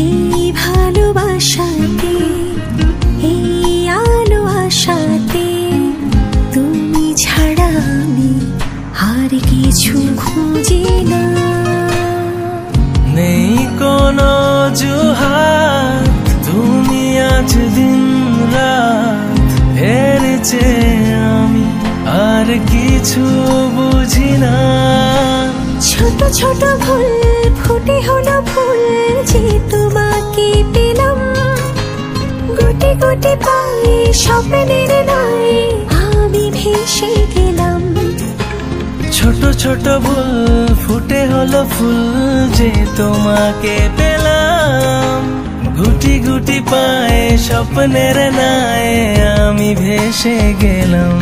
এই ভালোবাসাতে, এই আলো আশাতে, তুমি ছাড়া আমি আর কিছু খুঁজি না। নেই কোনো অজুহাত, তুমি আজ দিন রাত হেরেছে আমি আর কিছু বুঝি না। ছোট ছোট ভুল ফুটে হলো ফুল যে তোমাকে পেলাম, গুটি গুটি পায়ে স্বপ্নের নাই আমি ভেসে গেলাম। ছোট ছোট ভুল ফুটে হলো ফুল যে তোমাকে পেলাম, গুটি গুটি পায়ে স্বপ্নের নাই আমি ভেসে গেলাম।